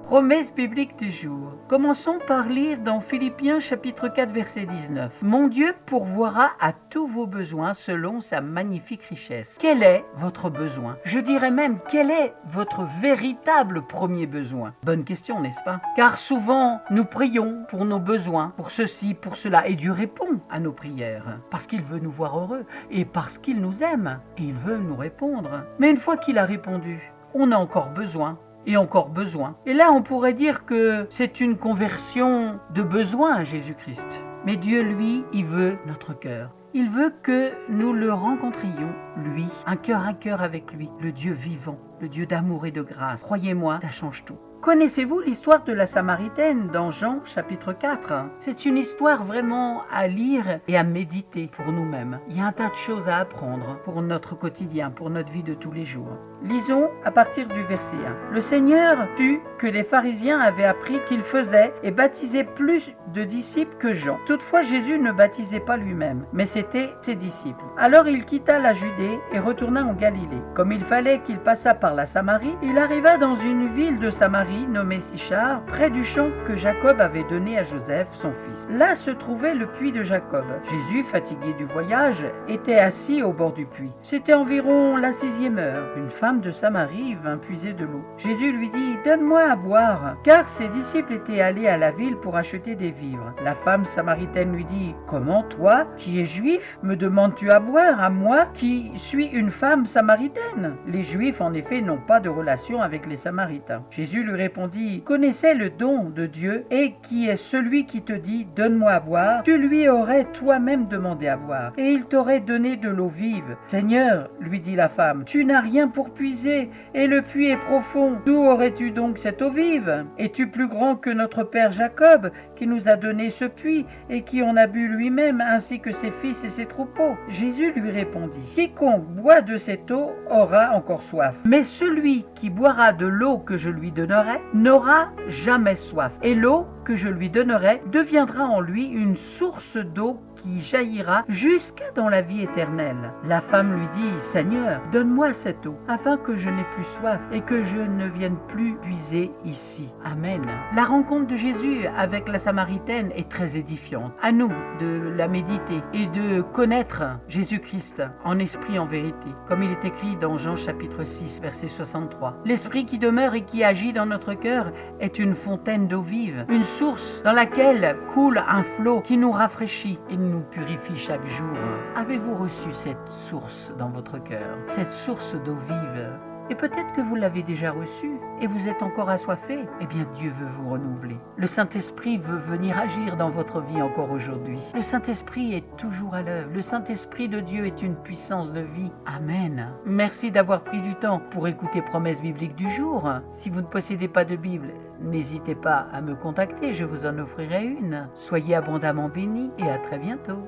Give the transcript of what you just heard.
Promesse biblique du jour. Commençons par lire dans Philippiens chapitre 4 verset 19. Mon Dieu pourvoira à tous vos besoins selon sa magnifique richesse. Quel est votre besoin? Je dirais même, quel est votre véritable premier besoin? Bonne question, n'est-ce pas? Car souvent, nous prions pour nos besoins, pour ceci, pour cela, et Dieu répond à nos prières, parce qu'il veut nous voir heureux, et parce qu'il nous aime, et il veut nous répondre. Mais une fois qu'il a répondu, on a encore besoin. Et encore besoin. Et là, on pourrait dire que c'est une conversion de besoin à Jésus-Christ. Mais Dieu, lui, il veut notre cœur. Il veut que nous le rencontrions, lui, un cœur avec lui, le Dieu vivant, le Dieu d'amour et de grâce. Croyez-moi, ça change tout. Connaissez-vous l'histoire de la Samaritaine dans Jean chapitre 4? C'est une histoire vraiment à lire et à méditer pour nous-mêmes. Il y a un tas de choses à apprendre pour notre quotidien, pour notre vie de tous les jours. Lisons à partir du verset 1. Le Seigneur sut que les pharisiens avaient appris qu'il faisait et baptisait plus de disciples que Jean. Toutefois, Jésus ne baptisait pas lui-même, mais c'était ses disciples. Alors il quitta la Judée et retourna en Galilée. Comme il fallait qu'il passât par la Samarie, il arriva dans une ville de Samarie nommée Sichar, près du champ que Jacob avait donné à Joseph, son fils. Là se trouvait le puits de Jacob. Jésus, fatigué du voyage, était assis au bord du puits. C'était environ la 6e heure. Une femme de Samarie vint puiser de l'eau. Jésus lui dit « Donne-moi à boire », car ses disciples étaient allés à la ville pour acheter des vivres. La femme samaritaine lui dit « Comment toi, qui es juif, me demandes-tu à boire, à moi, qui suis une femme samaritaine ?» Les Juifs, en effet, n'ont pas de relation avec les Samaritains. Jésus lui répondit « Connaissais le don de Dieu, et qui est celui qui te dit « Donne-moi à boire », tu lui aurais toi-même demandé à boire, et il t'aurait donné de l'eau vive. « Seigneur, lui dit la femme, tu n'as rien pour puiser, et le puits est profond. D'où aurais-tu donc cette eau vive? Es-tu plus grand que notre père Jacob, qui nous a donné ce puits, et qui en a bu lui-même, ainsi que ses fils et ses troupeaux? » Jésus lui répondit « Quiconque boit de cette eau aura encore soif, mais celui qui boira de l'eau que je lui donnerai n'aura jamais soif, et l'eau que je lui donnerai deviendra en lui une source d'eau qui jaillira jusqu'à dans la vie éternelle. La femme lui dit « Seigneur, donne-moi cette eau, afin que je n'ai plus soif et que je ne vienne plus puiser ici. » Amen. La rencontre de Jésus avec la Samaritaine est très édifiante. À nous de la méditer et de connaître Jésus-Christ en esprit, en vérité, comme il est écrit dans Jean chapitre 6, verset 63. L'esprit qui demeure et qui agit dans notre cœur est une fontaine d'eau vive, une source dans laquelle coule un flot qui nous rafraîchit et nous purifie chaque jour. Avez-vous reçu cette source dans votre cœur, cette source d'eau vive? Et peut-être que vous l'avez déjà reçue et vous êtes encore assoiffé. Eh bien, Dieu veut vous renouveler. Le Saint-Esprit veut venir agir dans votre vie encore aujourd'hui. Le Saint-Esprit est toujours à l'œuvre. Le Saint-Esprit de Dieu est une puissance de vie. Amen. Merci d'avoir pris du temps pour écouter Promesse biblique du jour. Si vous ne possédez pas de Bible, n'hésitez pas à me contacter, je vous en offrirai une. Soyez abondamment bénis et à très bientôt.